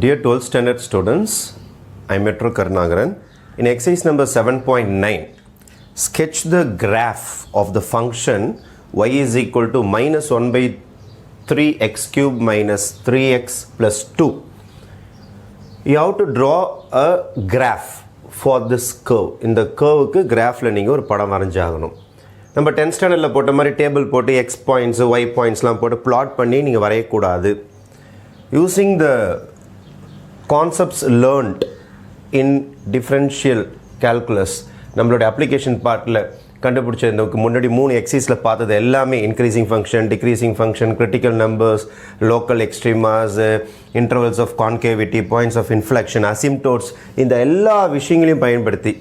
Dear 12th standard students, I am Metro Karnagaran. In exercise number 7.9, sketch the graph of the function y is equal to minus 1 by 3x cube minus 3x plus 2. You have to draw a graph for this curve. In the curve ku graph la neenga or padam varanjaganum. நம்ம 10th ஸ்டாண்டர்ட்ல போட்ட மாதிரி table போட்டு x points y pointsலாம் போட்டு plot பண்ணி நீங்க வரைய கூடாது. Using the concepts learned in differential calculus நம்மளோட application partல கண்டுபிடிச்ச இதுக்கு முன்னாடி 3 எக்ஸைஸ்ல பார்த்தது எல்லாமே increasing function, decreasing function, critical numbers, local extremas, intervals of concavity, points of inflection, asymptotes இந்த எல்லா விஷயங்களையும் பயன்படுத்தி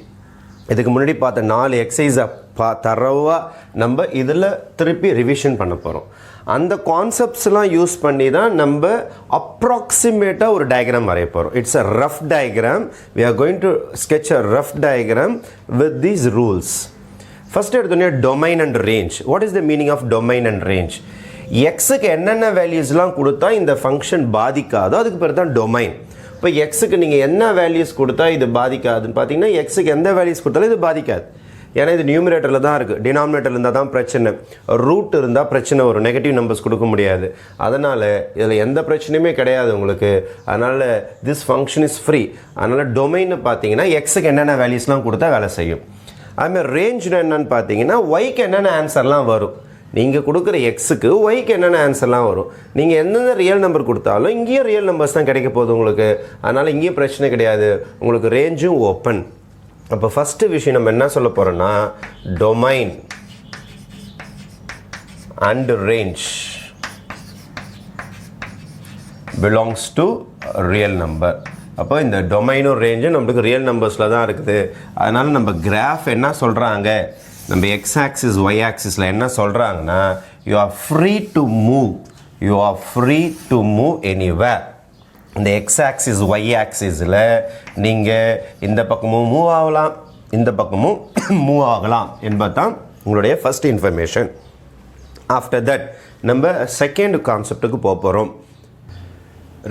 இதுக்கு முன்னாடி பார்த்த 4 எக்ஸைஸை தரவா நம்ம இதில் திருப்பி ரிவிஷன் பண்ண போகிறோம். அந்த கான்செப்ட்ஸ்லாம் யூஸ் பண்ணி தான் நம்ம அப்ராக்சிமேட்டாக ஒரு டயக்ராம் வரைய போகிறோம். It's a rough diagram. We are going to sketch a rough diagram with these rules. First எடுத்தோடனே domain and range. What is the meaning of domain and range? எக்ஸுக்கு என்னென்ன வேல்யூஸ்லாம் கொடுத்தா இந்த ஃபங்க்ஷன் பாதிக்காதோ அதுக்கு பேர் தான் டொமைன். இப்போ எக்ஸுக்கு நீங்கள் என்ன வேல்யூஸ் கொடுத்தா இது பாதிக்காதுன்னு பார்த்தீங்கன்னா எக்ஸுக்கு எந்த வேல்யூஸ் கொடுத்தாலும் இது பாதிக்காது. ஏன்னா இது நியூமரேட்டரில் தான் இருக்குது. டினாமினேட்டரில் இருந்தால் தான் பிரச்சனை. ரூட் இருந்தால் பிரச்சனை வரும். நெகட்டிவ் நம்பர்ஸ் கொடுக்க முடியாது. அதனால் இதில் எந்த பிரச்சனையுமே கிடையாது உங்களுக்கு. அதனால் திஸ் ஃபங்க்ஷன் இஸ் ஃப்ரீ. அதனால் டொமைன்னு பார்த்தீங்கன்னா எக்ஸுக்கு என்னென்ன வேல்யூஸ்லாம் கொடுத்தா வேலை செய்யும். அதுமாதிரி ரேஞ்சுன்னு என்னென்னு பார்த்தீங்கன்னா ஒய்க்கு என்னென்ன ஆன்சர்லாம் வரும். நீங்கள் கொடுக்குற எக்ஸுக்கு ஒய்க்கு என்னென்ன ஆன்சர்லாம் வரும். நீங்கள் எந்தெந்த ரியல் நம்பர் கொடுத்தாலும் இங்கேயும் ரியல் நம்பர்ஸ் தான் கிடைக்க போகுது உங்களுக்கு. அதனால் இங்கேயும் பிரச்சனை கிடையாது. உங்களுக்கு ரேஞ்சும் ஓப்பன். அப்போ ஃபஸ்ட்டு விஷயம் நம்ம என்ன சொல்ல போகிறோன்னா domain and range belongs to real number. அப்போ இந்த டொமைனும் ரேஞ்சும் நம்மளுக்கு ரியல் நம்பர்ஸில் தான் இருக்குது. அதனால் நம்ம கிராஃப் என்ன சொல்கிறாங்க, நம்ம எக்ஸ் ஆக்சிஸ் ஒய் ஆக்சிஸில் என்ன சொல்கிறாங்கன்னா you are free to move anywhere. இந்த எக்ஸ் ஆக்சிஸ் ஒய் ஆக்சிஸில் நீங்கள் இந்த பக்கமும் மூவ் ஆகலாம், இந்த பக்கமும் மூவ் ஆகலாம் என்பது தான் உங்களுடைய ஃபஸ்ட் இன்ஃபர்மேஷன். ஆஃப்டர் தட் நம்ம செகண்ட் கான்செப்டுக்கு போக போகிறோம்.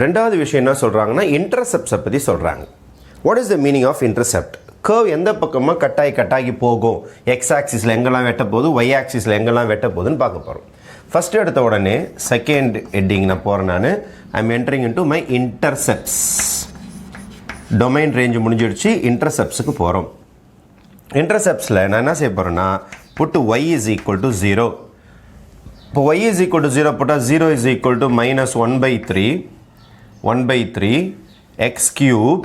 ரெண்டாவது விஷயம் என்ன சொல்கிறாங்கன்னா இன்டர்செப்ட்ஸை பற்றி சொல்கிறாங்க. What is the meaning of intercept? Curve எந்த பக்கமாக கட்டாகி போகும், எக்ஸ் ஆக்சிஸில் எங்கெல்லாம் வெட்ட போகுது, ஒய் ஆக்சிஸில் எங்கெல்லாம் வெட்ட போகுதுன்னு பார்க்க போகிறோம். ஃபஸ்ட் எடுத்த உடனே செகண்ட் ஹெட்டிங் நான் போகிறேன். நான் I am entering into my intercepts. Domain range முடிஞ்சிடுச்சு. இன்டர்செப்ட்ஸுக்கு போகிறோம். இன்டர்செப்ட்ஸில் நான் என்ன செய்ய போகிறேன்னா put y is equal to 0. இப்போ ஒய் இஸ் ஈக்குவல் டு 0 போட்டால் 0 is equal to minus 1/3 x cube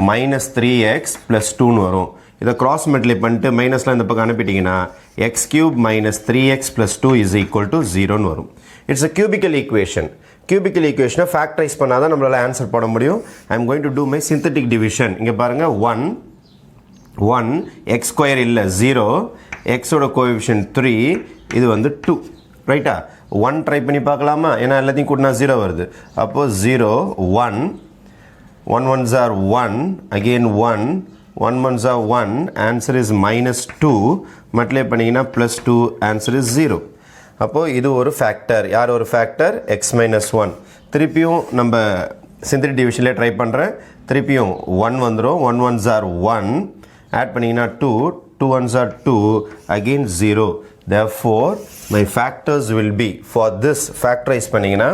minus 3x plus 2ன்னு வரும். இதை கிராஸ் மல்டிப்ளை பண்ணிட்டு மைனஸ்லாம் இந்த பக்கம் அனுப்பிட்டிங்கன்னா x cube minus 3x plus 2 is equal to 0ன்னு வரும். It's a cubical equation. Cubical ஈக்குவேஷனை ஃபேக்டரைஸ் பண்ணால் தான் நம்மளால் ஆன்சர் போட முடியும். I am going to do my synthetic division. இங்கே பாருங்கள் 1 எக்ஸ் ஸ்கொயர் இல்லை 0, எக்ஸோட கோஎஃபிஷியன்ட் 3, இது வந்து 2 ரைட்டா. 1 ட்ரை பண்ணி பார்க்கலாமா? ஏன்னா எல்லாத்தையும் கூட்டினா 0 வருது. அப்போது 0 1 ones are 1, again 1 ones are 1, answer is minus 2, multiply பண்ணிங்கன்னா plus 2, answer is 0. அப்போது இது ஒரு ஃபேக்டர். யார் ஒரு ஃபேக்டர்? x minus 1. திருப்பியும் நம்ம சிந்தட்டிக் டிவிஷனில் ட்ரை பண்ணுறேன். திருப்பியும் 1 வந்துடும். 1 ones are 1, ஆட் பண்ணிங்கன்னா 2 ones are 2, again 0. Therefore my factors will be, for this factorize பண்ணிங்கன்னா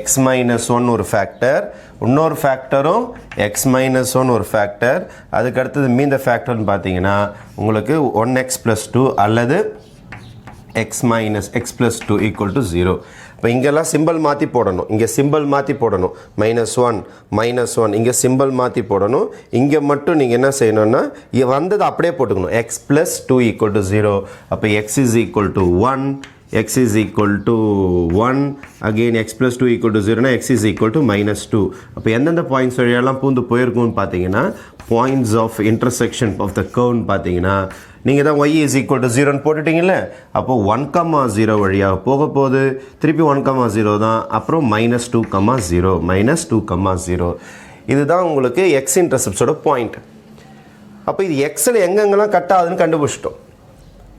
x minus 1 ஒரு ஃபேக்டர், இன்னொரு ஃபேக்டரும் x minus 1 ஒரு ஃபேக்டர், அதுக்கு அடுத்தது மீந்த ஃபேக்டர்னு பார்த்தீங்கன்னா உங்களுக்கு 1x plus 2 அல்லது x minus x plus 2 equal to 0. இப்போ இங்கெல்லாம் சிம்பிள் மாற்றி போடணும். இங்கே சிம்பிள் மாற்றி போடணும். -1 இங்கே சிம்பிள் மாற்றி போடணும். இங்கே மட்டும் நீங்கள் என்ன செய்யணும்னா வந்தது அப்படியே போட்டுக்கணும். x plus 2 equal to 0. அப்போ x is equal to 1, x is equal to 1, again x plus 2 equal to 0 னா x is equal to minus 2. அப்போ எந்தெந்த பாயிண்ட்ஸ் வழியெல்லாம் பூந்து போயிருக்கும்னு பார்த்தீங்கன்னா points of intersection of the கர்வ்னு பார்த்தீங்கன்னா நீங்கள் தான் y is equal to 0ன்னு போட்டுட்டிங்களே. அப்போது 1,0 வழியாக போக போகுது. திருப்பி 1,0 தான். அப்புறம் -2,0 இதுதான் உங்களுக்கு எக்ஸ் இன்டர்செப்ட்ஸோட பாயிண்ட். அப்போ இது எக்ஸில் எங்கெங்கெல்லாம் கட் ஆகுதுன்னு கண்டுபிடிச்சிட்டோம்.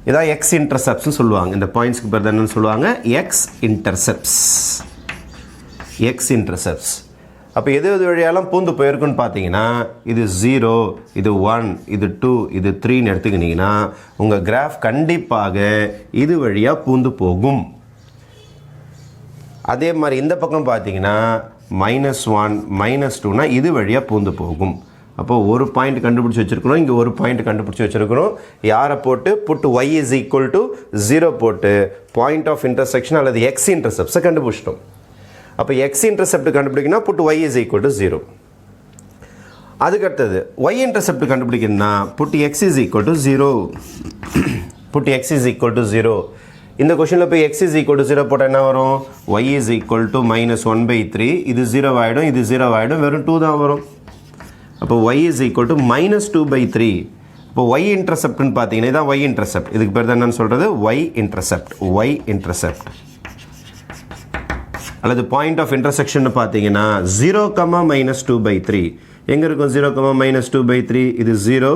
இதான் எக்ஸ் இன்டர்செப்ட்ஸ்னு சொல்லுவாங்க. இந்த பாயிண்ட்ஸ்க்கு பேர் என்னன்னு சொல்லுவாங்க? X intercepts. அப்போ எது எது வழியாலாம் பூந்து போயிருக்குன்னு பார்த்தீங்கன்னா இது 0, இது 1, இது 2, இது 3ன்னு எடுத்துக்கிட்டிங்கன்னா உங்கள் கிராஃப் கண்டிப்பாக இது வழியாக பூந்து போகும். அதே மாதிரி இந்த பக்கம் பார்த்தீங்கன்னா -1, -2னா இது வழியாக பூந்து போகும். அப்போ ஒரு பாயிண்ட் கண்டுபிடிச்சி வச்சுருக்கிறோம், இங்கே ஒரு பாயிண்ட் கண்டுபிடிச்சி வச்சுருக்கிறோம். யாரை போட்டு புட்டு y is equal to 0 போட்டு பாயிண்ட் ஆஃப் இன்டர்செக்ஷன் அல்லது எக்ஸ் இன்டர்செப்ட்ஸை கண்டுபிடிச்சிட்டோம். அப்போ எக்ஸ் இன்டர்செப்ட் கண்டுபிடிக்கணும்னா put y is equal to 0. அதுக்கடுத்தது y இன்டர்செப்ட் கண்டுபிடிக்கணும்னா புட்டு x is equal to 0. Puttu x is equal to 0. இந்த கொஷனில் போய் x is equal to 0 போட்டால் என்ன வரும்? y is equal to -1/3. இது 0 ஆகிடும், இது 0 ஆகிடும், வெறும் 2 தான் வரும். அப்போ y is equal to -2/3. இப்போ y இன்டர்செப்ட்னு பார்த்தீங்கன்னா இதான் y இன்டர்செப்ட். இதுக்கு பேர் தான் என்னன்னு சொல்கிறது? y இன்டர்செப்ட் அல்லது பாயிண்ட் ஆஃப் இன்டர்செக்ஷன் பார்த்தீங்கன்னா 0, -2/3. எங்கே இருக்கும் 0, -2/3? இது 0,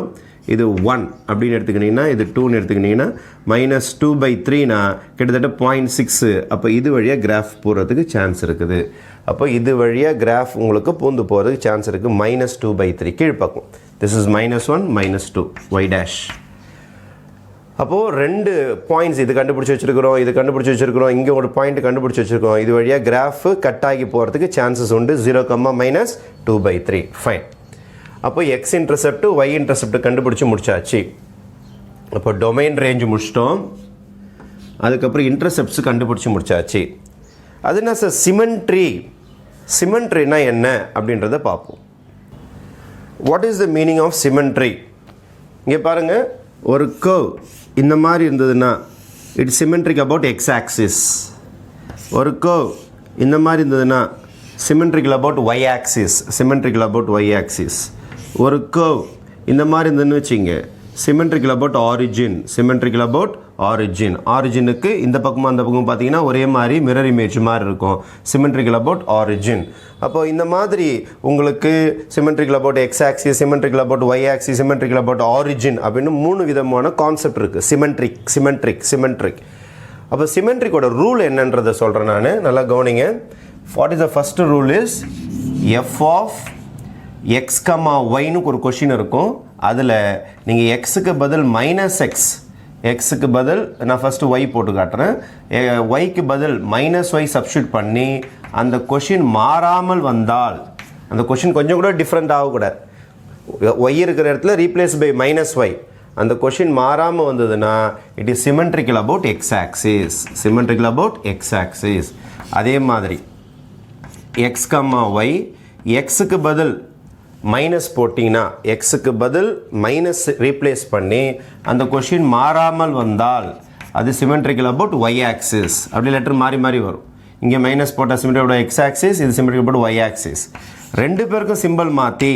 இது 1 அப்படின்னு எடுத்துக்கிட்டிங்கன்னா, இது 2ன்னு எடுத்துக்கிட்டிங்கன்னா -2/3னா கிட்டத்தட்ட 0.6. அப்போ இது வழியாக கிராஃப் போகிறதுக்கு சான்ஸ் இருக்குது. அப்போ இது வழியாக கிராஃப் உங்களுக்கு பூந்து போகிறதுக்கு சான்ஸ் இருக்குது. -2/3 கீழ்ப்பக்கம். This is -1, -2 y dash. அப்போது 2 பாயிண்ட்ஸ் இது கண்டுபிடிச்சி வச்சுருக்கிறோம், இங்கே ஒரு பாயிண்ட் கண்டுபிடிச்சி வச்சுருக்கோம். இது வழியாக கிராஃப் கட் ஆகி போகிறதுக்கு சான்சஸ் உண்டு. 0, -2/3. ஃபைன். அப்போ எக்ஸ் இன்டர்செப்ட் y இன்டர்செப்ட் கண்டுபிடிச்சி முடிச்சாச்சு. அப்போ டொமைன் ரேஞ்ச் முடிச்சிட்டோம். அதுக்கப்புறம் இன்டர்செப்ட்ஸ் கண்டுபிடிச்சி முடிச்சாச்சு. அது என்ன சார் சிமெண்ட்ரினா என்ன அப்படின்றத பார்ப்போம். What is the meaning of symmetry? இங்கே பாருங்கள், ஒரு கர்வ் இந்த மாதிரி இருந்ததுன்னா it's symmetric about x axis. ஒரு கர்வ் இந்த மாதிரி இருந்ததுன்னா சிமெண்ட்ரிக்கல் அபவுட் ஒய் ஆக்சிஸ். ஒரு கர்வ் இந்த மாதிரி இருந்ததுன்னு வச்சுங்க, சிமெண்ட்ரிக்கல் அபவுட் ஆரிஜினுக்கு இந்த பக்கமும் அந்த பக்கமும் பார்த்தீங்கன்னா ஒரே மாதிரி மிரர் இமேஜ் மாதிரி இருக்கும். Symmetrical about origin. அப்போ இந்த மாதிரி உங்களுக்கு symmetrical about x axis, symmetrical about y axis, symmetrical about origin அப்படின்னு 3 விதமான கான்செப்ட் இருக்குது. சிமெண்ட்ரிக். அப்போ சிமெண்ட்ரிக்கோட ரூல் என்னன்றதை சொல்கிறேன் நான், நல்லா கவனிங்க. What is the first rule is f of x, yன்னு ஒரு கொஷின் இருக்கும். அதில் நீங்கள் எக்ஸுக்கு பதில் எக்ஸுக்கு பதில் நான் ஃபஸ்ட்டு y போட்டு காட்டுறேன். yக்கு பதில் -y சப்ஸ்டியூட் பண்ணி அந்த கொஷின் மாறாமல் வந்தால், அந்த கொஷின் கொஞ்சம் கூட டிஃப்ரெண்ட் ஆகக்கூடாது, y இருக்கிற இடத்துல ரீப்ளேஸ் பை -y, அந்த கொஷின் மாறாமல் வந்ததுன்னா it is symmetrical about x axis. அதே மாதிரி x, y, எக்ஸுக்கு பதில் மைனஸ் போட்டிங்கன்னா, எக்ஸுக்கு பதில் மைனஸ் ரீப்ளேஸ் பண்ணி அந்த கொஷின் மாறாமல் வந்தால் அது சிமெண்ட்ரிக்கல் அபவுட் ஒய் ஆக்சிஸ். அப்படி லெட்டர் மாறி வரும். இங்கே மைனஸ் போட்டால் சிமெண்ட்ரிக்கல் எக்ஸ் ஆக்சிஸ், இது சிமெண்ட்ரிக்கல் அபவுட் ஒய் ஆக்சிஸ். 2 பேருக்கும் சிம்பிள் மாற்றி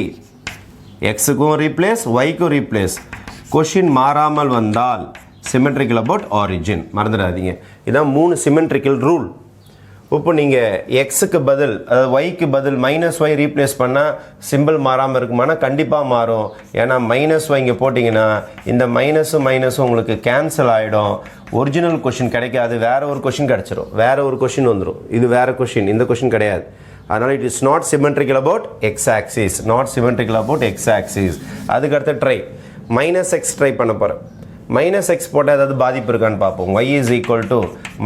எக்ஸுக்கும் ரீப்ளேஸ், ஒய்க்கும் ரீப்ளேஸ், கொஷின் மாறாமல் வந்தால் சிமெண்ட்ரிக்கல் அபவுட் ஆரிஜின். மறந்துடாதீங்க, இதான் 3 சிமெண்ட்ரிக்கல் ரூல். இப்போ நீங்கள் எக்ஸுக்கு பதில் அதாவது ஒய்க்கு பதில் -y ரீப்ளேஸ் பண்ணால் சிம்பிள் மாறாமல் இருக்குமானா கண்டிப்பாக மாறும். ஏன்னா -y இங்கே போட்டிங்கன்னா இந்த மைனஸும் உங்களுக்கு கேன்சல் ஆகிடும். ஒரிஜினல் கொஷின் கிடைக்காது, வேறு ஒரு கொஷின் கிடச்சிரும், வேறு ஒரு கொஷின் வந்துடும். இது வேறு கொஷின், இந்த கொஷின் கிடையாது. அதனால் it is not symmetrical about x axis. அதுக்கடுத்து ட்ரை -x ட்ரை பண்ண போகிறேன். -x போட்டால் ஏதாவது பாதிப்பு இருக்கான்னு பார்ப்போம். y is equal to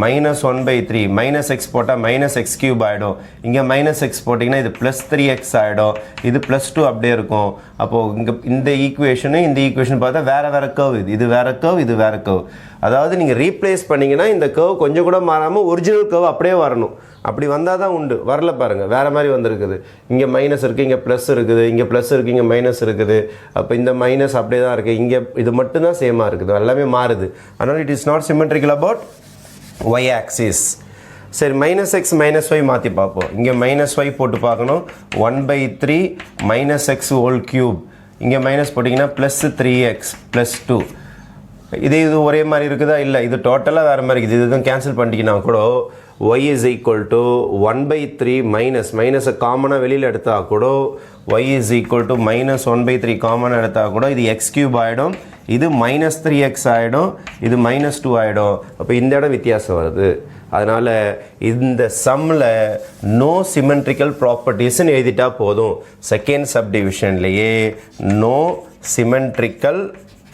-1/3. -x போட்டால் -x³ ஆகிடும். இங்கே -x போட்டிங்கன்னா இது +3x ஆகிடும், இது +2 அப்படியே இருக்கும். அப்போது இங்கே இந்த ஈக்குவேஷன் பார்த்தா வேறு கர்வ். இது வேறு கர்வ். அதாவது நீங்கள் ரீப்ளேஸ் பண்ணிங்கன்னா இந்த கர்வ் கொஞ்சம் கூட மாறாமல் ஒரிஜினல் கர்வ் அப்படியே வரணும். அப்படி வந்தால் தான் உண்டு. வரல பாருங்கள், வேறு மாதிரி வந்திருக்குது. இங்கே மைனஸ் இருக்குது, இங்கே ப்ளஸ் இருக்குது, இங்கே ப்ளஸ் இருக்குது, இங்கே மைனஸ் இருக்குது. அப்போ இந்த மைனஸ் அப்படியே தான் இருக்குது, இங்கே இது மட்டும்தான் சேமாக இருக்குது, எல்லாமே மாறுது. அதனால் it is not symmetrical about y axis. சரி, -x -y மாற்றி பார்ப்போம். இங்கே -y போட்டு பார்க்கணும். 1/3 -x ஹோல் க்யூப். இங்கே மைனஸ் போட்டிங்கன்னா +3x +2. இது ஒரே மாதிரி இருக்குதா? இல்லை, இது டோட்டலாக வேறு மாதிரி இருக்குது. இதுதான் கேன்சல் பண்ணிட்டீங்கன்னா கூட y is equal to 1/3 மைனஸை காமனாக வெளியில் எடுத்தால் கூட y is equal to -1/3 காமனாக எடுத்தால் கூட இது x³ ஆகிடும், இது -3x ஆகிடும், இது -2 ஆகிடும். அப்போ இந்த இடம் வித்தியாசம் வருது. அதனால் இந்த சம்மில் நோ சிமெட்ரிக்கல் ப்ராப்பர்ட்டிஸ்ன்னு எழுதிட்டா போதும். செகண்ட் சப்டிவிஷன்லேயே நோ சிமெட்ரிக்கல்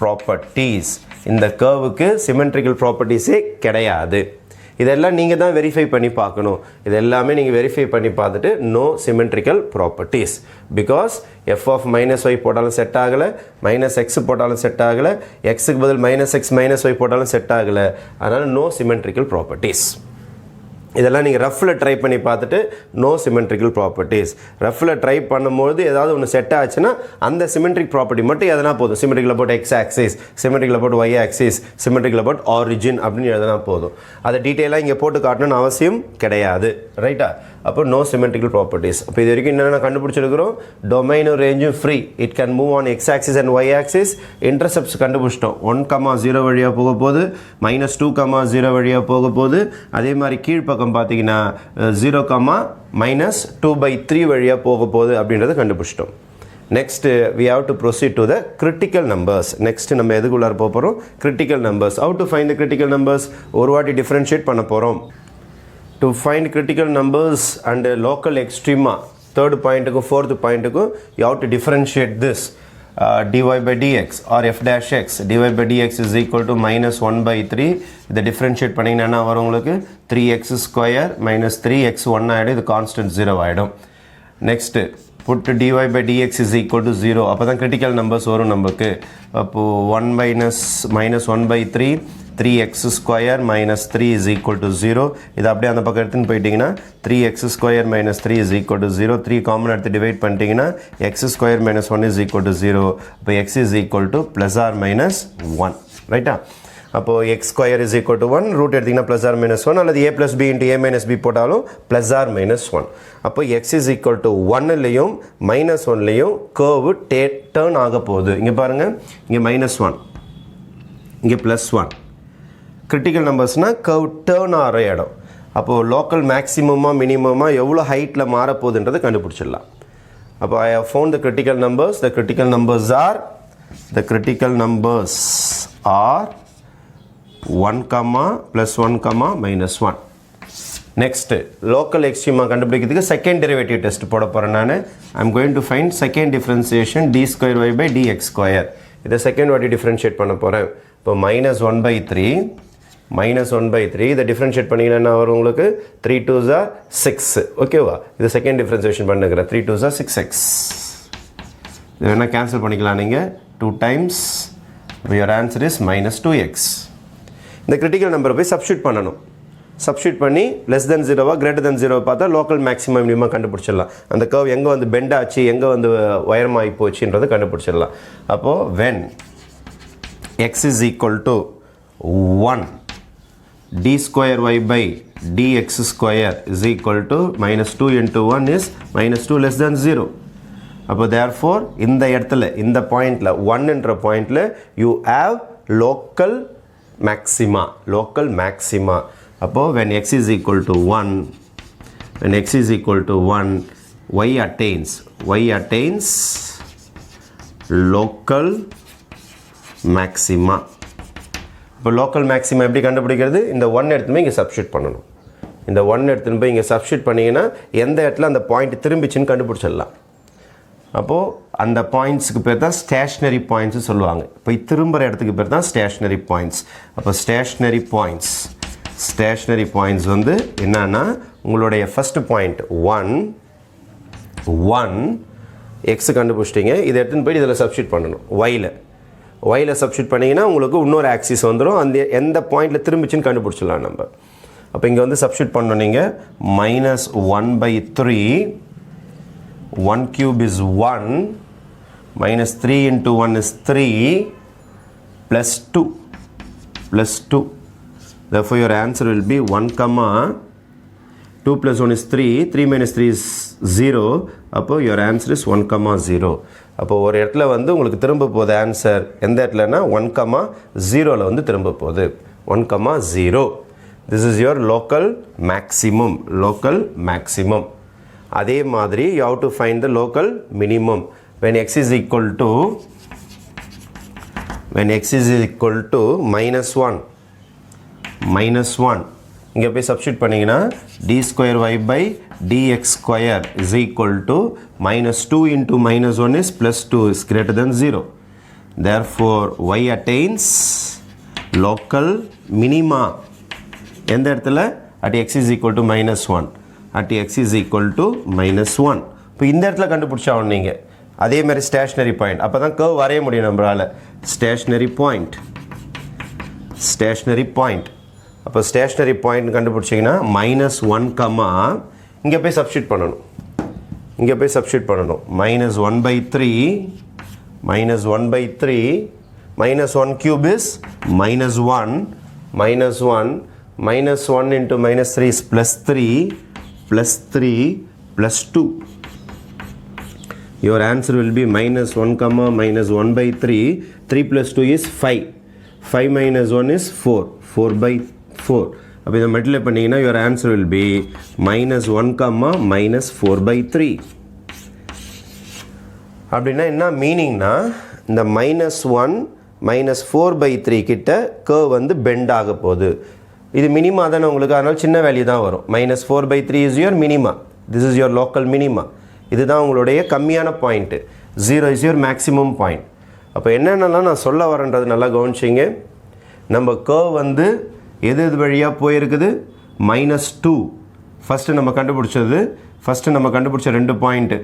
ப்ராப்பர்ட்டிஸ், இந்த கர்வுக்கு சிமெட்ரிக்கல் ப்ராப்பர்ட்டிஸே கிடையாது. இதெல்லாம் நீங்கள் தான் வெரிஃபை பண்ணி பார்க்கணும். இது எல்லாமே நீங்கள் வெரிஃபை பண்ணி பார்த்துட்டு no symmetrical properties, because f of minus y போட்டாலும் செட் ஆகலை, மைனஸ் எக்ஸ் போட்டாலும் செட் ஆகலை, எக்ஸுக்கு பதில் மைனஸ் எக்ஸ் மைனஸ் ஒய் போட்டாலும் செட் ஆகலை. அதனால் நோ சிமெட்ரிக்கல் ப்ராப்பர்ட்டிஸ். இதெல்லாம் நீங்கள் ரஃப்பில் ட்ரை பண்ணி பார்த்துட்டு நோ சிமெட்ரிக்கல் ப்ராப்பர்ட்டிஸ். ரஃப்பில் ட்ரை பண்ணும்போது ஏதாவது ஒன்று செட் ஆச்சுன்னா அந்த சிமெட்ரிக் ப்ராப்பர்ட்டி மட்டும் எதனா போதும். Symmetrical about x axis, symmetrical about y axis, symmetrical about origin அப்படின்னு எழுதினா போதும். அதை டீட்டெயிலாக இங்கே போட்டு காட்டணும்னு அவசியம் கிடையாது. ரைட்டா? அப்போ நோ சிமெட்ரிக்கல் ப்ராப்பர்ட்டிஸ். அப்போ இது வரைக்கும் என்னென்ன கண்டுபிடிச்சிருக்கிறோம்? டொமைனும் ரேஞ்சும் free, it can move on x axis and y axis. Intercepts கண்டுபிடிச்சிட்டோம். 1,0 வழியாக போக போகுது, -2,0 வழியாக போக போகுது. அதே மாதிரி கீழ்ப்பக்கம் பார்த்தீங்கன்னா 0, -2/3 வழியாக போக போகுது அப்படின்றத கண்டுபிடிச்சிட்டோம். Next we have to proceed to the critical numbers. Next நம்ம எதுக்குள்ளார போக போகிறோம்? critical numbers. How to find the critical numbers? ஒரு வாட்டி டிஃப்ரென்ஷியேட் பண்ண போகிறோம். To find critical numbers and local extrema, third point க்கு fourth point க்கு you have to differentiate this. dy by dx or f dash x, dy by dx is equal to -1/3. இதை differentiate பண்ணிங்கன்னா என்ன வரும் உங்களுக்கு? 3x square minus 3x1 ஆகிடும். இது constant 0 ஆகிடும். Next put dy by dx is equal to 0. அப்போ தான் critical numbers வரும் நமக்கு. அப்போது 1 -1/3, 3x square minus 3 is equal to 0. இது அப்படியே அந்த பக்கம் எடுத்துன்னு போயிட்டீங்கன்னா 3x square minus 3 is equal to 0. 3 common எடுத்து டிவைட் பண்ணிட்டீங்கன்னா x square minus 1 is equal to 0. அப்போ x is equal to plus or minus 1. ரைட்டா? அப்போது x square is equal to 1, root எடுத்திங்கன்னா plus or minus 1, அல்லது a plus b into a minus b போட்டாலும் plus or minus 1. அப்போ x is equal to 1லையும் -1லையும் curve turn ஆக போகுது. இங்கே பாருங்கள், இங்கே -1, இங்கே +1. கிரிட்டிக்கல் நம்பர்ஸ்னால் கர்வ் டேர்ன் ஆகிற இடம். அப்போது லோக்கல் மேக்ஸிமமாக மினிமமாக எவ்வளோ ஹைட்டில் மாறப்போகுதுன்றதை கண்டுபிடிச்சிடலாம். அப்போ I have found the critical numbers. The critical numbers are 1, +1, -1. Next local extrema கண்டுபிடிக்கிறதுக்கு செகண்ட் டெரிவேட்டிவ் டெஸ்ட் போட போகிறேன் நான். I am going to find second differentiation d2y by dx². இதை செகண்ட் வாட்டி டிஃப்ரென்ஷியேட் பண்ண போகிறேன். இப்போ -1/3 இதை டிஃப்ரென்ஷியேட் பண்ணிங்கன்னா என்ன வரும் உங்களுக்கு? 3 2s are 6. ஓகேவா? இது செகண்ட் டிஃப்ரென்சியேஷன் பண்ணுகிறேன். 3 2s are 6x. இது வேணால் கேன்சல் பண்ணிக்கலாம் நீங்கள். 2 times. Your answer is -2x. இந்த கிரிட்டிக்கல் நம்பரை போய் சப்ஸ்டியூட் பண்ணணும். சப்ஸ்டியூட் பண்ணி லெஸ் தென் 0 கிரேட்டர் தென் 0 பார்த்தா லோக்கல் மேக்ஸிமம் மினிமம் கண்டுபிடிச்சிடலாம். அந்த கர்வ் எங்கே வந்து பெண்ட் ஆச்சு, எங்கே வந்து உயரமாகி போச்சுன்றதை கண்டுபிடிச்சிடலாம். அப்போது when x is equal to 1, d2y by dx² is equal to -2 into 1 is -2 less than 0. அப்போ therefore இந்த இடத்துல இந்த பாயிண்டில் 1ன்ற பாயிண்டில் you have local maxima. அப்போ when x is equal to 1, y attains local maxima. இப்போ லோக்கல் மேக்ஸிமா எப்படி கண்டுபிடிக்கிறது? இந்த 1 எடுத்துன்னு போய் இங்கே சப்ஸ்டியூட் பண்ணணும். இந்த 1 எடுத்துன்னு போய் இங்கே சப்ஸ்டியூட் பண்ணிங்கன்னா எந்த இடத்துல அந்த பாயிண்ட் திரும்பிச்சுன்னு கண்டுபிடிச்சிடலாம். அப்போது அந்த பாயிண்ட்ஸுக்கு பேர் தான் ஸ்டேஷ்னரி பாயிண்ட்ஸு சொல்லுவாங்க. இப்போ திரும்புகிற இடத்துக்கு பேர் தான் ஸ்டேஷ்னரி பாயிண்ட்ஸ். அப்போ ஸ்டேஷ்னரி பாயிண்ட்ஸ் வந்து என்னன்னா உங்களுடைய ஃபஸ்ட்டு பாயிண்ட் 1 எக்ஸ் கண்டுபிடிச்சிட்டிங்க. இதை எடுத்துன்னு போய்ட்டு இதில் சப்ஸ்டியூட் பண்ணணும். ஒயில் சப்ஸ்டியூட் பண்ணிங்கன்னா உங்களுக்கு இன்னொரு ஆக்சிஸ் வந்துடும். அந்த எந்த பாயிண்டில் திரும்பிச்சுன்னு கண்டுபிடிச்சிடலாம் நம்ம. அப்போ இங்கே வந்து சப்ஸ்டியூட் பண்ணணும் நீங்கள். -1/3, 1 cube is 1, -3 into 1 is 3, +2. Therefore your answer will be 1, 2 plus 1 is 3, 3 minus 3 is 0. அப்போ your answer is 1, 0. அப்போ ஒரு இடத்துல வந்து உங்களுக்கு திரும்ப போகுது ஆன்சர். எந்த இடத்துலனா 1, 0ல் வந்து திரும்ப போகுது. 1, 0. This is your local maximum. அதே மாதிரி you have to find the local minimum. When x is equal to -1, இங்கே போய் சப்ஸ்டியூட் பண்ணிங்கன்னா d square y by dx square is equal to -2 into -1 is +2 is greater than 0. Therefore, y attains local minima. எந்த இடத்துல? at x is equal to -1. at x is equal to -1. இப்போ இந்த இடத்துல கண்டுபிடிச்சா நீங்கள் அதே மாதிரி ஸ்டேஷ்னரி பாயிண்ட் அப்போ தான் கர்வ் வரைய முடியும் நம்மளால். ஸ்டேஷ்னரி பாயிண்ட் அப்போ ஸ்டேஷ்னரி பாயிண்ட் கண்டுபிடிச்சிங்கன்னா -1 கமா இங்கே போய் சப்ஸ்டியூட் பண்ணணும். -1/3 -1 cube is -1 into -3 is +3 +2. Your answer will be -1 comma -1/3. 3 + 2 is 5. 5 - 1 is 4. 4/4. அப்போ இதை மல்டிப்ளை பண்ணிங்கன்னா your answer will be -1 comma -4/3. அப்படின்னா என்ன மீனிங்னா இந்த -1 -4/3 கிட்ட கர்வ் வந்து பெண்ட் ஆக போகுது. இது மினிமா தானே உங்களுக்கு, அதனால் சின்ன வேல்யூ தான் வரும். -4/3 is your minima. This is your local minima. இதுதான் உங்களுடைய கம்மியான point. 0 is your maximum point. அப்போ என்னென்னலாம் நான் சொல்ல வரேன்றது நல்லா கவனிச்சிங்க. நம்ம கர்வ் வந்து எது வழியாக போயிருக்குது? -2 ஃபஸ்ட்டு நம்ம கண்டுபிடிச்ச 2 பாயிண்ட்டு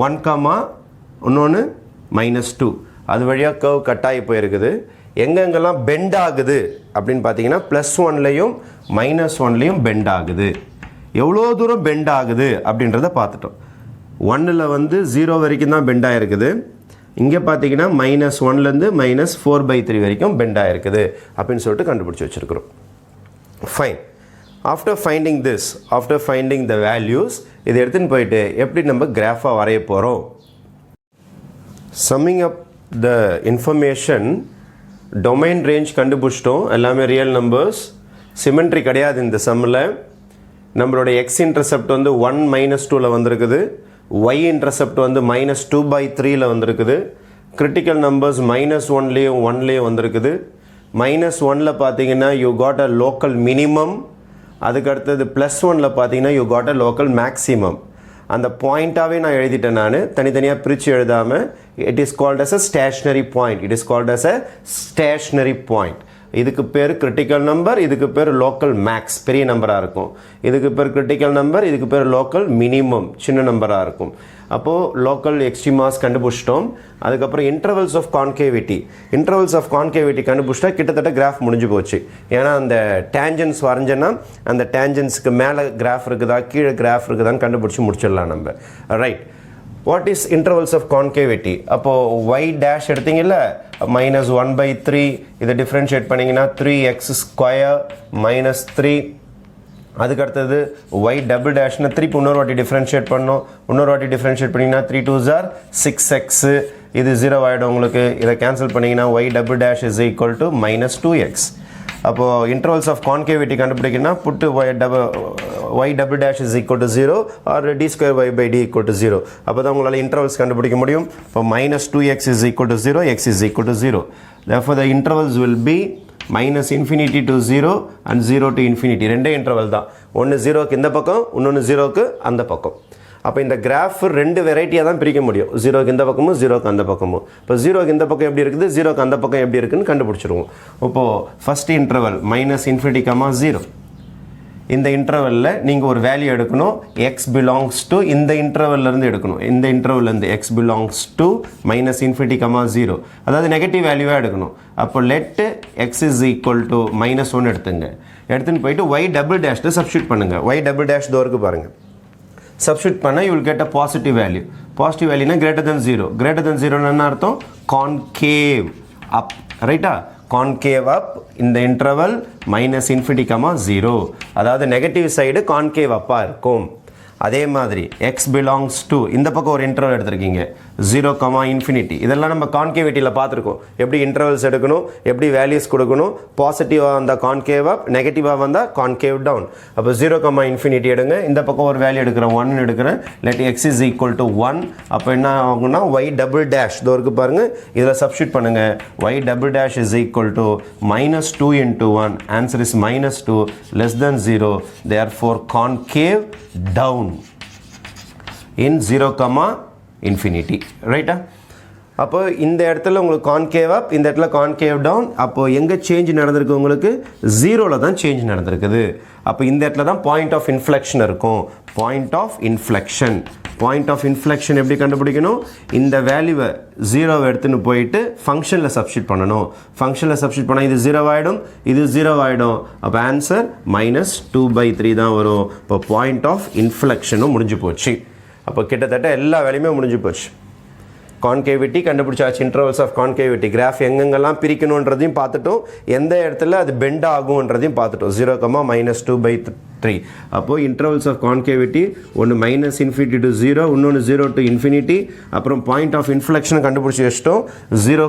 1 கமா இன்னொன்று -2 அது வழியாக கர்வ் கட்டாகி போயிருக்குது. எங்கெங்கெல்லாம் பெண்ட் ஆகுது அப்படின்னு பார்த்தீங்கன்னா +1லையும் -1லையும் பெண்ட் ஆகுது. எவ்வளோ தூரம் பெண்ட் ஆகுது அப்படின்றத பார்த்துட்டோம். 1ல் வந்து 0 வரைக்கும் தான் பெண்ட் ஆகிருக்குது. இங்கே பார்த்தீங்கன்னா -1லேருந்து -4/3 வரைக்கும் பெண்ட் ஆகிருக்குது அப்படின்னு சொல்லிட்டு கண்டுபிடிச்சி வச்சுருக்கிறோம். Fine. After finding the values இதை எடுத்துன்னு போயிட்டு எப்படி நம்ம கிராஃபாக வரைய போகிறோம்? Summing up the information, domain range கண்டுபிடிச்சிட்டோம். எல்லாமே ரியல் நம்பர்ஸ். சிமெட்ரி கிடையாது இந்த சம்மில். நம்மளோட எக்ஸ் இன்டர்செப்ட் வந்து 1 -2ல் வந்திருக்குது. y இன்டர்செப்ட் வந்து -2/3ல் வந்திருக்குது. கிரிட்டிக்கல் நம்பர்ஸ் -1லேயும் 1லேயும் வந்திருக்குது. -1ல் பார்த்தீங்கன்னா you got a local minimum. அதுக்கு அடுத்தது +1ல் பார்த்தீங்கன்னா you got a local maximum. அந்த பாயிண்ட்டாகவே நான் எழுதிட்டேன். நான் தனித்தனியாக பிரித்து எழுதாமல் it is called as a stationary point. இதுக்கு பேர் கிரிட்டிக்கல் நம்பர், இதுக்கு பேர் லோக்கல் மேக்ஸ், பெரிய நம்பராக இருக்கும். இதுக்கு பேர் கிரிட்டிக்கல் நம்பர், இதுக்கு பேர் லோக்கல் மினிமம், சின்ன நம்பராக இருக்கும். அப்போது லோக்கல் எக்ஸ்ட்ரீமாஸ் கண்டுபிடிச்சிட்டோம். அதுக்கப்புறம் இன்டர்வல்ஸ் ஆஃப் கான்கேவிட்டி கண்டுபிடிச்சிட்டா கிட்டத்தட்ட கிராஃப் முடிஞ்சு போச்சு. ஏன்னா அந்த டேஞ்சன்ஸ் வரைஞ்சேன்னா அந்த டேஞ்சன்ஸுக்கு மேலே கிராஃப் இருக்குதா கீழே கிராஃப் இருக்குதான்னு கண்டுபிடிச்சி முடிச்சிடலாம் நம்ம. Right. What is intervals of concavity? அப்போது y டேஷ் எடுத்தீங்கல்ல, -1/3 இதை டிஃப்ரென்ஷியேட் பண்ணிங்கன்னா 3x² -3. அதுக்கு அடுத்தது y டபுள் டேஷ்னா திருப்பி இன்னொரு வாட்டி டிஃப்ரென்ஷியேட் பண்ணோம். பண்ணிங்கன்னா 3 2s are 6x. இது 0 ஆகிடும் உங்களுக்கு. இதை கேன்சல் பண்ணிங்கன்னா y double dash is equal to -2x. அப்போது இன்டர்வல்ஸ் ஆஃப் கான்கேவிட்டி கண்டுபிடிக்கணும்னா put y double dash is equal to 0 or d² y by d equal to 0. அப்போ தான் உங்களால் இன்டர்வல்ஸ் கண்டுபிடிக்க முடியும். இப்போ -2x is equal to 0, x is equal to 0. therefore the intervals will be -infinity to 0 and 0 to infinity. ரெண்டே interval தான். ஒன்று 0க்கு இந்த பக்கம், இன்னொன்று 0க்கு அந்த பக்கம். அப்போ இந்த கிராஃப் 2 வெரைட்டியாக தான் பிரிக்க முடியும். 0க்கு இந்த பக்கமும் 0க்கு அந்த பக்கமும். இப்போ 0க்கு இந்த பக்கம் எப்படி இருக்குது, 0க்கு அந்த பக்கம் எப்படி இருக்குதுன்னு கண்டுபிடிச்சிருவோம். இப்போது ஃபஸ்ட் இன்டர்வல் -infinity, 0. இந்த இன்டர்வலில் நீங்கள் ஒரு வேல்யூ எடுக்கணும். எக்ஸ் பிலாங்ஸ் டு இந்த இன்டர்வல்லேருந்து எடுக்கணும். இந்த இன்டர்வல்லேருந்து எக்ஸ் பிலாங்ஸ் டு -infinity, 0. அதாவது நெகட்டிவ் வேல்யூவாக எடுக்கணும். அப்போ let x is equal to -1 எடுத்துன்னு போயிட்டு y டபுள் டேஷில் சப்ஸ்டியூட் பண்ணுங்கள். y டபுள் டேஷ் தோருக்கு பாருங்கள். சப்ஸ்டியூட் பண்ணால் you will get a positive value. Positive வேல்யூனா கிரேட்டர் தென் 0. கிரேட்டர் தென் 0 என்ன அர்த்தம்? Concave up. ரைட்டா? கான்கேவ் அப் இந்த இன்டர்வல் -infinity, 0. அதாவது நெகட்டிவ் சைடு கான்கேவ் அப்பாக இருக்கும். அதே மாதிரி எக்ஸ் பிலாங்ஸ் டு இந்த பக்கம் ஒரு இன்டர்வல் எடுத்திருக்கீங்க 0, இன்ஃபினிட்டி. இதெல்லாம் நம்ம கான்கேவிட்டியில் பார்த்துருக்கோம். எப்படி இன்டர்வல்ஸ் எடுக்கணும், எப்படி வேல்யூஸ் கொடுக்கணும். பாசிட்டிவாக வந்தால் கான்கேவ் அப், நெகட்டிவாக வந்தால் கான்கேவ் டவுன். அப்போ 0, இன்ஃபினிட்டி எடுங்க. இந்த பக்கம் ஒரு வேல்யூ எடுக்கிறேன், 1 எடுக்கிறேன். Let X is equal to 1. அப்போ என்ன ஆகும்னா ஒய் டபுள் டேஷ் இதோ இருக்கு பாருங்கள், இதில் சப்ஸ்டியூட் பண்ணுங்கள். Y double dash is equal to -2 into 1. Answer is -2 less than 0. Therefore concave down in 0, infinity. ரைட்டா? அப்போ இந்த இடத்துல உங்களுக்கு கான்கேவ் அப், இந்த இடத்துல கான்கேவ் டவுன். அப்போது எங்கே சேஞ்ச் நடந்திருக்கு? உங்களுக்கு 0ல் தான் சேஞ்ச் நடந்திருக்குது. அப்போ இந்த இடத்துல தான் பாயிண்ட் ஆஃப் இன்ஃப்ளெக்ஷன் இருக்கும். Point of inflection. Point of inflection எப்படி கண்டுபிடிக்கணும்? இந்த வேல்யூவை 0 எடுத்துன்னு போயிட்டு ஃபங்க்ஷனில் சப்ஸ்டியூட் பண்ணணும். ஃபங்க்ஷனில் சப்ஸ்டியூட் பண்ணால் இது 0 ஆகிடும், இது 0 ஆகிடும். அப்போ ஆன்சர் -2/3 தான் வரும். இப்போ பாயிண்ட் ஆஃப் இன்ஃப்ளெக்ஷனும் முடிஞ்சு போச்சு. அப்போ கிட்டத்தட்ட எல்லா வேலையுமே முடிஞ்சு போச்சு. கான்கேவிட்டி கண்டுபிடிச்சாச்சு. இன்டர்வல்ஸ் ஆஃப் கான்கேவிட்டி கிராஃப் எங்கெங்கெல்லாம் பிரிக்கணுன்றதையும் பார்த்துட்டோம், எந்த இடத்துல அது பெண்ட் ஆகுன்றதையும் பார்த்துட்டோம். 0, -2/3. அப்போது இன்டர்வல்ஸ் ஆஃப் கான்கேவிட்டி ஒன்று -∞ to 0, இன்னொன்று 0 to infinity. அப்புறம் பாயிண்ட் ஆஃப் இன்ஃப்ளெக்ஷன் கண்டுபிடிச்சி வச்சிட்டோம் 0,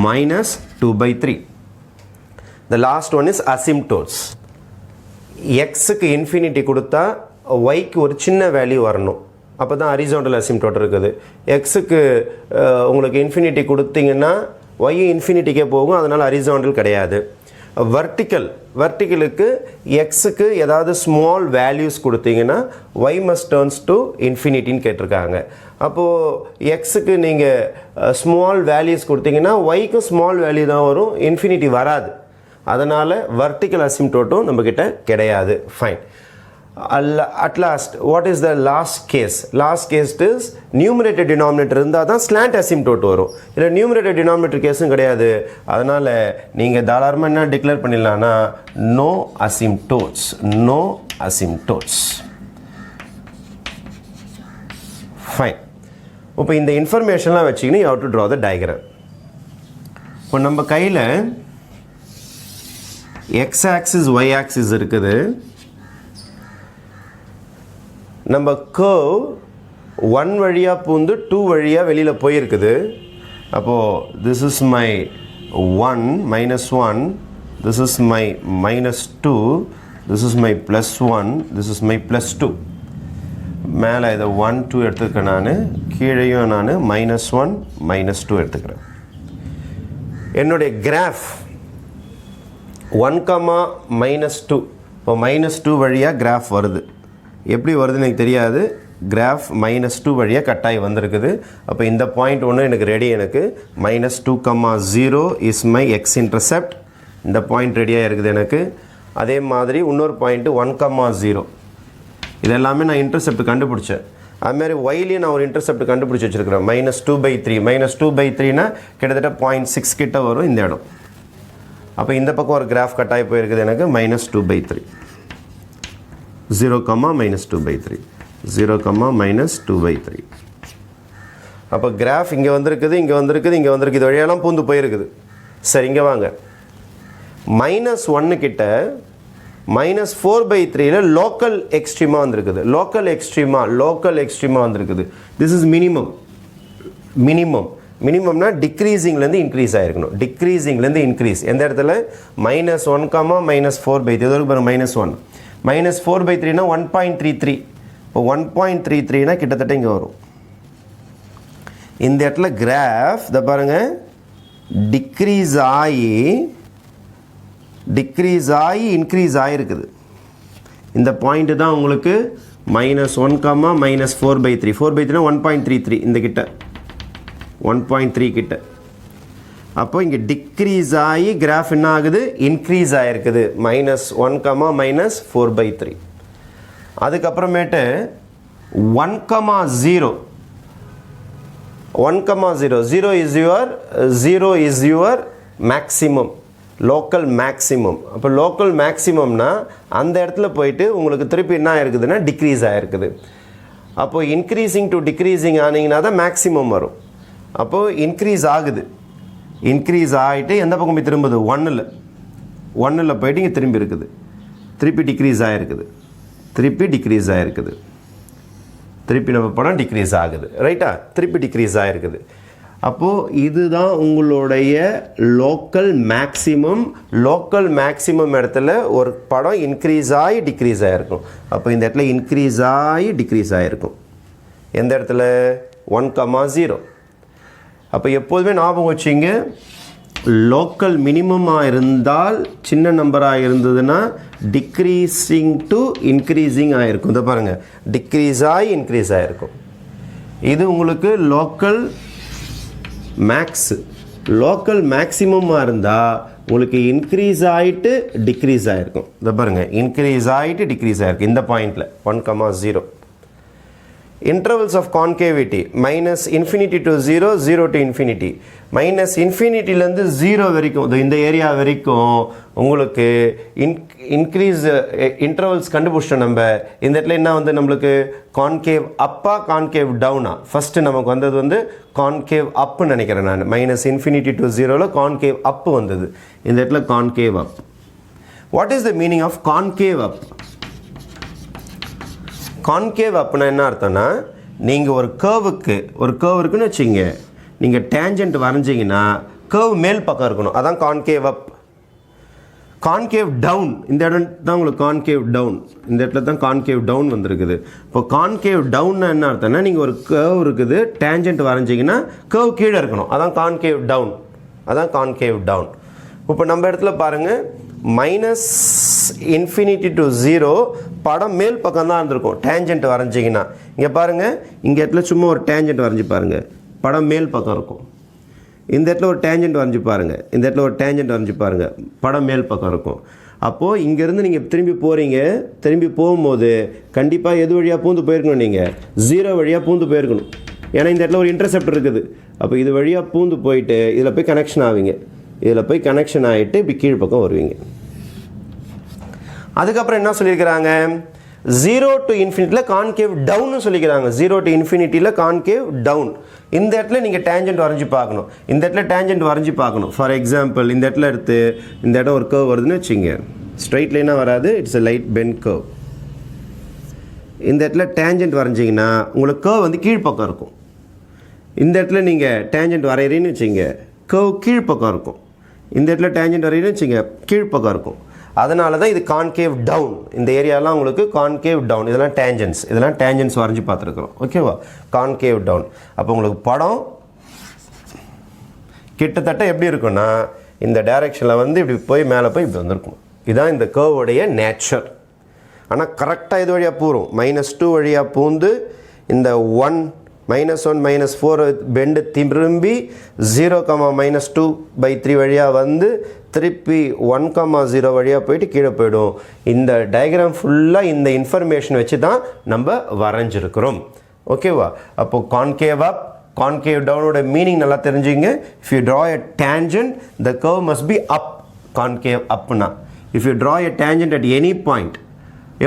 -2/3. The last one is asymptotes. எக்ஸுக்கு இன்ஃபினிட்டி கொடுத்தா ஒய்க்கு ஒரு சின்ன வேல்யூ வரணும். அப்போ தான் ஹரிசாண்டல் அசிம்டோட் இருக்குது. எக்ஸுக்கு உங்களுக்கு இன்ஃபினிட்டி கொடுத்தீங்கன்னா ஒய் இன்ஃபினிட்டிக்கே போகும், அதனால் ஹரிசாண்டல் கிடையாது. வர்டிக்கலுக்கு எக்ஸுக்கு ஏதாவது ஸ்மால் வேல்யூஸ் கொடுத்தீங்கன்னா ஒய் மஸ்ட் டர்ன்ஸ் டு இன்ஃபினிட்டின்னு கேட்டிருக்காங்க. அப்போது எக்ஸுக்கு நீங்கள் ஸ்மால் வேல்யூஸ் கொடுத்தீங்கன்னா ஒய்க்கும் ஸ்மால் வேல்யூ தான் வரும், இன்ஃபினிட்டி வராது. அதனால் வர்டிக்கல் அசிம்டோட்டும் நம்மக்கிட்ட கிடையாது. Fine. At last, what is the last case? Last case is numerator denominator இருந்தால் தான் slant asymptote வரும். இல்லை numerator denominator கேஸும் கிடையாது. அதனால் நீங்கள் தாராளமாக என்ன declare பண்ணிடலாம்னா no asymptotes. No asymptotes. Fine. இப்போ இந்த இன்ஃபர்மேஷன்லாம் வச்சுக்கின்னு you have to draw the diagram. இப்போ நம்ம கையில் x axis y axis இருக்குது. நம்ம கர்வ் 1 வழியாக பூந்து 2 வழியாக வெளியில் போயிருக்குது. அப்போது this is my 1 -1, this is my -2, this is my +1, this is my +2. மேலே இதை 1, 2 எடுத்துக்கிறேன். நான் கீழேயும் நான் -1, -2 எடுத்துக்கிறேன். என்னுடைய கிராஃப் 1, -2. இப்போ -2 வழியாக கிராஃப் வருது. எப்படி வருதுன்னு எனக்கு தெரியாது. கிராஃப் -2 வழியாக கட்டாயி வந்திருக்குது. அப்போ இந்த பாயிண்ட் ஒன்று எனக்கு ரெடி. எனக்கு -2, 0 இஸ் மை எக்ஸ் இன்டர்செப்ட். இந்த பாயிண்ட் ரெடியாக இருக்குது எனக்கு. அதே மாதிரி இன்னொரு பாயிண்ட்டு 1, 0. இதெல்லாமே நான் இன்டர்செப்ட் கண்டுபிடிச்சேன். அதுமாதிரி ஒய்லேயும் நான் ஒரு இன்டர்செப்ட் கண்டுபிடிச்சி வச்சுருக்கிறேன். -2/3. -2/3னா கிட்டத்தட்ட 0.6 கிட்ட வரும் இந்த இடம். அப்போ இந்த பக்கம் ஒரு கிராஃப் கட்டாயி போயிருக்குது எனக்கு -2/3. 0, -2/3. 0, -2/3. அப்போ கிராஃப் இங்கே வந்திருக்குது, இங்கே வந்திருக்குது, இங்கே வந்திருக்கு. இது வழியெல்லாம் பூந்து போயிருக்குது. சரி, இங்கே வாங்க. -1 கிட்ட -4/3ல லோக்கல் எக்ஸ்ட்ரீமாக வந்திருக்குது. லோக்கல் எக்ஸ்ட்ரீமாக வந்திருக்குது. திஸ் இஸ் மினிமம்னா டிக்ரீஸிங்லேருந்து இன்க்ரீஸ் ஆகிருக்கணும். டிக்ரீஸிங்லேருந்து இன்க்ரீஸ் எந்த இடத்துல? -1, -4/3. இது வரைக்கும் பாருங்கள் -1. -4/3னா 1.33. இப்போ 1.33னா கிட்டத்தட்ட இங்கே வரும். இந்த இடத்துல கிராஃப் இதை பாருங்கள் டிக்ரீஸ் ஆகி இன்க்ரீஸ் ஆகிருக்குது. இந்த பாயிண்ட்டு தான் உங்களுக்கு -1, -4/3. 4/3னா 1.33. இந்த கிட்ட 1.3 கிட்ட. அப்போ இங்கே டிக்ரீஸ் ஆகி கிராஃப் என்ன ஆகுது? இன்க்ரீஸ் ஆகிருக்குது. -1, -4/3. அதுக்கப்புறமேட்டு 1, 0. 0 is your maximum, local maximum. அப்போ லோக்கல் மேக்ஸிமம்னா அந்த இடத்துல போயிட்டு உங்களுக்கு திருப்பி என்ன ஆகிருக்குதுன்னா டிக்ரீஸ் ஆகிருக்குது. அப்போது இன்க்ரீஸிங் டு டிக்ரீஸிங் ஆனீங்கன்னா தான் மேக்ஸிமம் வரும். அப்போது இன்க்ரீஸ் ஆகுது. இன்க்ரீஸ் ஆகிட்டு எந்த பக்கம் போய் திரும்புது? 1ல் போயிட்டு இங்கே திரும்பி இருக்குது. திருப்பி டிக்ரீஸ் ஆகிருக்குது. திருப்பி நம்ம படம் டிக்ரீஸ் ஆகுது ரைட்டா, திருப்பி டிக்ரீஸ் ஆகிருக்குது. அப்போது இதுதான் உங்களுடைய லோக்கல் மேக்ஸிமம். லோக்கல் மேக்ஸிமம் இடத்துல ஒரு படம் இன்க்ரீஸ் ஆகி டிக்ரீஸ் ஆகிருக்கும். அப்போ இந்த இடத்துல இன்க்ரீஸ் ஆகி டிக்ரீஸ் ஆகிருக்கும். எந்த இடத்துல 1,0. அப்போ எப்போதுமே ஞாபகம் வச்சிங்க, லோக்கல் மினிமமாக இருந்தால் சின்ன நம்பராக இருந்ததுன்னா டிக்ரீஸிங் டு இன்க்ரீஸிங் ஆகிருக்கும். இதை பாருங்கள், டிக்ரீஸ் ஆகி இன்க்ரீஸ் ஆகிருக்கும். இது உங்களுக்கு லோக்கல் மேக்ஸு. லோக்கல் மேக்ஸிமமாக இருந்தால் உங்களுக்கு இன்க்ரீஸ் ஆகிட்டு டிக்ரீஸ் ஆகிருக்கும். இதை பாருங்கள், இன்க்ரீஸ் ஆகிட்டு டிக்ரீஸ் ஆகிருக்கு இந்த பாயிண்டில் 1,0. Intervals of concavity minus infinity to 0, 0 to infinity. Minus இன்ஃபினிட்டிலேருந்து 0 வரைக்கும் இந்த ஏரியா வரைக்கும் உங்களுக்கு இன்க்ரீஸ் இன்டர்வல்ஸ் கண்டுபிடிச்சோம். நம்ம இந்த இடத்துல என்ன வந்து நம்மளுக்கு கான்கேவ் அப்பா கான்கேவ் டவுனா? ஃபஸ்ட்டு நமக்கு வந்தது வந்து கான்கேவ் அப்புன்னு நினைக்கிறேன் நான். மைனஸ் இன்ஃபினிட்டி டு 0ல் கான்கேவ் அப்பு வந்தது. இந்த இடத்துல concave up. What is the meaning of concave up? Concave அப்னா என்ன அர்த்தம்னா, நீங்கள் ஒரு கர்வ் இருக்குன்னு வச்சுங்க, நீங்கள் டேஞ்சன்ட் வரைஞ்சிங்கன்னா கர்வ் மேல் பக்கம் இருக்கணும், அதான் கான்கேவ் அப். கான்கேவ் டவுன், இந்த இடம் தான் உங்களுக்கு கான்கேவ் டவுன். இந்த இடத்துல தான் கான்கேவ் டவுன் வந்திருக்குது. இப்போ கான்கேவ் டவுன்னா என்ன அர்த்தம்னா, நீங்கள் ஒரு கர்வ் இருக்குது, டேஞ்சன்ட் வரைஞ்சிங்கன்னா கர்வ் கீழே இருக்கணும், அதான் கான்கேவ் டவுன். அதான் கான்கேவ் டவுன். இப்போ நம்ம இடத்துல பாருங்கள், மைனஸ் இன்ஃபினிட்டி டு 0 படம் மேல் பக்கம் தான் இருந்திருக்கும் டேஞ்சன்ட் வரைஞ்சிங்கன்னா. இங்கே பாருங்கள், இங்கே இடத்துல சும்மா ஒரு டேஞ்சன்ட் வரைஞ்சி பாருங்கள், படம் மேல் பக்கம் இருக்கும். இந்த இடத்துல ஒரு டேஞ்சன்ட் வரைஞ்சி பாருங்கள், இந்த இடத்துல ஒரு டேஞ்சன்ட் வரைஞ்சி பாருங்கள், படம் மேல் பக்கம் இருக்கும். அப்போது இங்கேருந்து நீங்கள் திரும்பி போகிறீங்க, திரும்பி போகும்போது கண்டிப்பாக எது வழியாக பூந்து போயிருக்கணும்? நீங்கள் 0 வழியாக பூந்து போயிருக்கணும். ஏன்னா இந்த இடத்துல ஒரு இன்டர்செப்ட் இருக்குது. அப்போ இது வழியாக பூந்து போயிட்டு இதில் போய் கனெக்ஷன் ஆவீங்க. இதில் போய் கனெக்ஷன் ஆகிட்டு இப்படி கீழ் பக்கம் வருவீங்க. அதுக்கப்புறம் என்ன சொல்லியிருக்கிறாங்க, 0 to இன்ஃபினிட்டியில் கான்கேவ் டவுன்னு சொல்லிக்கிறாங்க. 0 to இன்ஃபினிட்டியில் கான்கேவ் டவுன். இந்த இடத்துல நீங்கள் டேஞ்சன்ட் வரைஞ்சி பார்க்கணும். இந்த இடத்துல டேஞ்சன்ட் வரைஞ்சி பார்க்கணும். ஃபார் எக்ஸாம்பிள் இந்த இடத்துல எடுத்து இந்த இடம் ஒரு கர்வ் வருதுன்னு வச்சுங்க, ஸ்ட்ரைட் லைனாக வராது, it's a light bent curve. இந்த இடத்துல டேஞ்சன்ட் வரைஞ்சிங்கன்னா உங்களுக்கு கர்வ் வந்து கீழ்ப்பக்கம் இருக்கும். இந்த இடத்துல நீங்கள் டேஞ்சன்ட் வரைகிறீன்னு வச்சுங்க, கர்வ் கீழ்ப்பக்கம் இருக்கும். இந்த இடத்துல டேஞ்சன்ட் வரைகிறீன்னு வச்சுங்க, கீழ்ப்பக்கம் இருக்கும். அதனால தான் இது கான்கேவ் டவுன். இந்த ஏரியாலாம் உங்களுக்கு கான்கேவ் டவுன். இதெல்லாம் டேஞ்சன்ஸ் வரைஞ்சி பார்த்துருக்குறோம். ஓகேவா? Concave down. அப்போ உங்களுக்கு படம் கிட்டத்தட்ட எப்படி இருக்குன்னா, இந்த டைரெக்ஷனில் வந்து இப்படி போய் மேலே போய் இப்படி வந்திருக்கும். இதுதான் இந்த கர்வோடைய நேச்சர். ஆனால் கரெக்டாக இது வழியாக பூரும், -2 வழியாக பூந்து இந்த -1 -4 பெண்டு திரும்பி 0, -2/3 வழியாக வந்து திருப்பி 1, 0 வழியாக போயிட்டு கீழே போயிடும். இந்த டயக்ராம் ஃபுல்லாக இந்த இன்ஃபர்மேஷன் வச்சு தான் நம்ம வரைஞ்சிருக்கிறோம். ஓகேவா? அப்போது கான்கேவ் அப், கான்கேவ் டவுனோட மீனிங் நல்லா தெரிஞ்சுங்க. If you draw a tangent the curve must be up, concave Apna. If you draw a tangent at any point,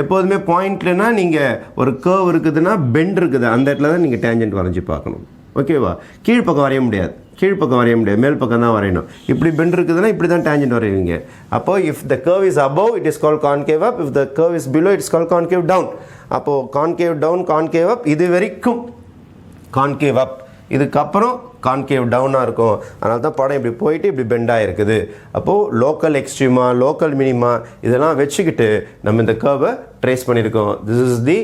எப்போதுமே பாயிண்ட்லனா நீங்கள் ஒரு கர்வ் இருக்குதுன்னா பெண்ட் இருக்குது, அந்த இடத்துல தான் நீங்கள் டேஞ்சன்ட் வரைஞ்சி பார்க்கணும். ஓகேவா? கீழ்ப்பக்கம் வரைய முடியாது, மேல் பக்கம் தான் வரையணும். இப்படி பெண்ட் இருக்குதுன்னா இப்படி தான் டேஞ்சன்ட் வரைவீங்க. அப்போது if the curve is above it is called concave up, if the curve is below it's called concave down. அப்போது கான்கேவ் டவுன், கான்கேவ் அப், இது வரைக்கும் கான்கேவ் அப், இதுக்கப்புறம் கான்கேவ் டவுனாக இருக்கும். அதனால தான் படம் இப்படி போயிட்டு இப்படி பெண்டாக இருக்குது. அப்போது லோக்கல் எக்ஸ்ட்ரீமா, லோக்கல் மினிமா இதெல்லாம் வச்சுக்கிட்டு நம்ம இந்த கர்வை ட்ரேஸ் பண்ணியிருக்கோம். This is the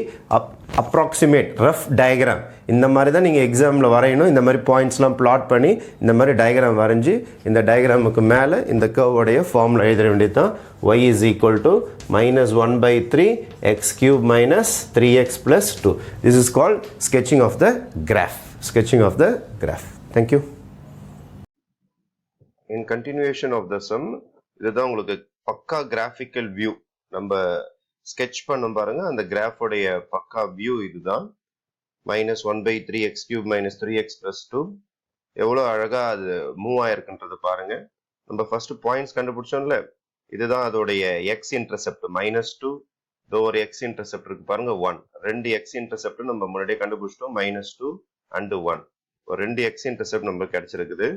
approximate rough diagram. இந்த மாதிரி தான் நீங்கள் எக்ஸாமில் வரையணும். இந்த மாதிரி பாயிண்ட்ஸ்லாம் பிளாட் பண்ணி இந்த மாதிரி டயக்ராம் வரைஞ்சி இந்த டயக்ராமுக்கு மேலே இந்த கர்வோடைய ஃபார்முலா எழுத வேண்டியது தான். y is equal to -1/3 x cube minus 3x plus 2. This is called sketching of the graph. Thank you. In continuation of the sum, இதுதான் உங்களுக்கு பக்கா graphical view. நம்ம sketch பண்ணோம் பாருங்க, அந்த graph உடைய பக்கா view இதுதான். -1/3 x cube minus 3x plus 2. எவ்வளோ அழகா அது மூவ் ஆயிருக்குன்றது பாருங்க. நம்ம ஃபர்ஸ்ட் பாயிண்ட்ஸ் கண்டுபிடிச்சோம்ல, இதுதான் அதோடைய x இன்டர்செப்ட் -2. இதோ ஒரு x இன்டர்செப்ட் இருக்கு பாருங்க 1. 2 x இன்டர்செப்ட் நம்ம முன்னாடியே கண்டுபிடிச்சிட்டோம், -2 and 1. ஒரு 2 x இன்டர்செப்ட் நமக்கு கிடைச்சிருக்குது.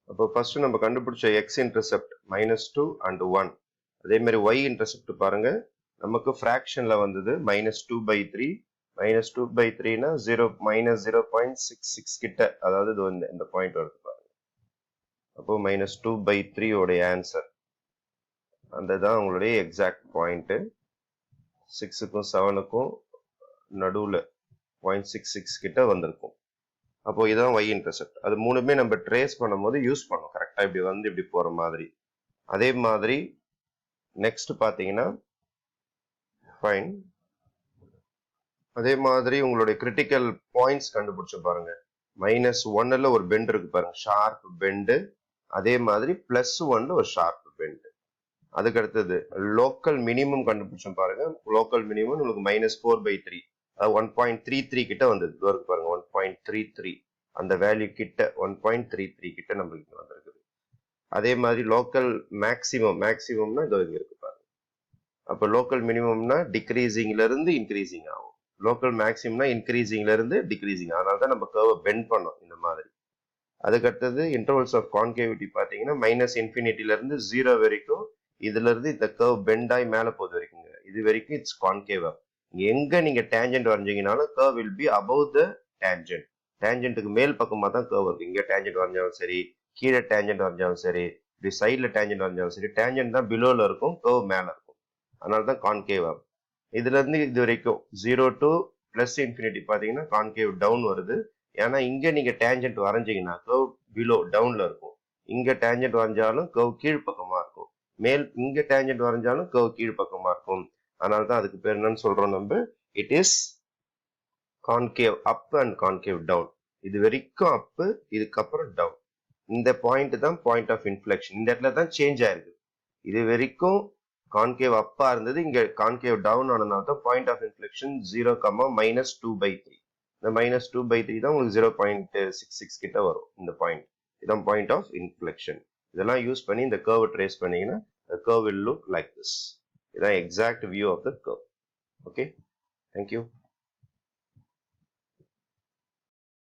அப்போ ஃபர்ஸ்ட் நம்ம கண்டுபிடிச்ச x இன்டர்செப்ட் -2 and 1. அதே மாதிரி y இன்டர்செப்ட் பாருங்க, நமக்கு ஃபிராக்ஷன்ல வந்தது -2/3. minus 2 by 3 னா 0 minus 0.66 கிட்ட, அதாவது இது இந்த பாயிண்ட் வருது பாருங்க. அப்போ minus 2 by 3 உடைய ஆன்சர் அந்த தான் உங்களுடைய எக்ஸாக்ட் பாயிண்ட். 6க்கும் 7க்கும் நடுவுல 0.66 கிட்ட வந்திருக்கும். அப்போ இதான் y இன்டர்செப்ட். அது மூணுமே நம்ம ட்ரேஸ் பண்ணும்போது யூஸ் பண்ணோம் கரெக்டா, இப்படி வந்து இப்படி போற மாதிரி. அதே மாதிரி நெக்ஸ்ட் பாத்தீங்கன்னா ஃபைன், அதே மாதிரி உங்களுடைய கிரிட்டிக்கல் பாயிண்ட்ஸ் கண்டுபிடிச்சு பாருங்க. -1ல ஒரு பெண்ட் இருக்கு பாருங்க, ஷார்ப் பெண்டு. அதே மாதிரி +1ல ஒரு ஷார்ப் பெண்டு. அதுக்கு அடுத்தது லோக்கல் மினிமம் கண்டுபிடிச்சோம் பாருங்க. லோக்கல் மினிமம் உங்களுக்கு -4/3, அது 1.33 கிட்ட வந்தது. இருக்கு பாருங்க 1.33, அந்த வேல்யூ கிட்ட 1.33 கிட்ட நம்மளுக்கு இங்க வந்திருக்குது. அதே மாதிரி லோக்கல் மேக்சிமம்னா இதோ இங்க இருக்கு பாருங்க. அப்ப லோக்கல் மினிமம்னா டிக்ரீசிங்ல இருந்து இன்க்ரீசிங் ஆகும், லோக்கல் மேக்ஸிமம்னா இன்க்ரீசிங்ல இருந்து டிக்ரீசிங். அதனால தான் நம்ம கர்வை பெண்ட் பண்ணோம் இந்த மாதிரி. அதுக்கு அடுத்தது இன்டர்வல்ஸ் ஆஃப் கான்கேவிட்டி பாத்தீங்கன்னா -∞ல இருந்து 0 வரைக்கும், இதுல இருந்து இந்த கர்வ் பெண்ட் ஆகி மேல போது வரைக்குங்க, இது வரைக்கும் இட்ஸ் கான்கேவ். எங்க நீங்க டேஞ்சன்ட் வரைஞ்சீங்கனாலும் curve will be above the tangent. டேஞ்சன்ட்டுக்கு மேல் பக்கமா தான் கர்வ் இருக்கு. இங்க டேஞ்சன்ட் வரைஞ்சாலும் சரி, கீழே டேஞ்சன்ட் வரைஞ்சாலும் சரி, இப்படி சைட்ல டேஞ்சன்ட் வரைஞ்சாலும் சரி, டேஞ்சன்ட் தான் பிலோல இருக்கும், கர்வ் மேல இருக்கும். அதனால தான் கான்கேவ். இதுல இருந்து இது வரைக்கும் 0 to +∞ பாத்தீங்கன்னா கான்கேவ் டவுன் வருது. ஏன்னா இங்க நீங்க டேஞ்சன்ட் வரைஞ்சீங்கன்னா கர்வ் பிலோ டவுன்ல இருக்கும், இங்க டேஞ்சன்ட் வரைஞ்சாலும் கர்வ் கீழ் பக்கமா இருக்கும், மேல் இங்க டேஞ்சன்ட் வரைஞ்சாலும் கர்வ் கீழ் பக்கமா இருக்கும். அதனால தான் அதுக்கு பேர் என்னன்னு சொல்றோம் நம்ம, it is concave up and concave down. இது வரைக்கும் அப், இதுக்கப்புறம் டவுன். இந்த பாயிண்ட் தான் பாயிண்ட் ஆஃப் இன்ஃப்ளெக்ஷன். இந்த இடத்துல தான் சேஞ்ச் ஆயிருக்கு. இது வரைக்கும் கான்கேவ் அப்பா இருந்தது, இங்க கான்கேவ் டவுன் ஆனதுனால தான் பாயிண்ட் ஆஃப் இன்ஃப்ளெக்ஷன் 0, -2/3. இந்த -2/3 தான் உங்களுக்கு 0.66 கிட்ட வரும். இந்த பாயிண்ட் இதான் பாயிண்ட் ஆஃப் இன்ஃப்ளெக்ஷன். இதெல்லாம் யூஸ் பண்ணி இந்த கர்வ் ட்ரேஸ் பண்ணீங்கன்னா the curve will look like this. இதான் exact view of the curve. Okay, thank you.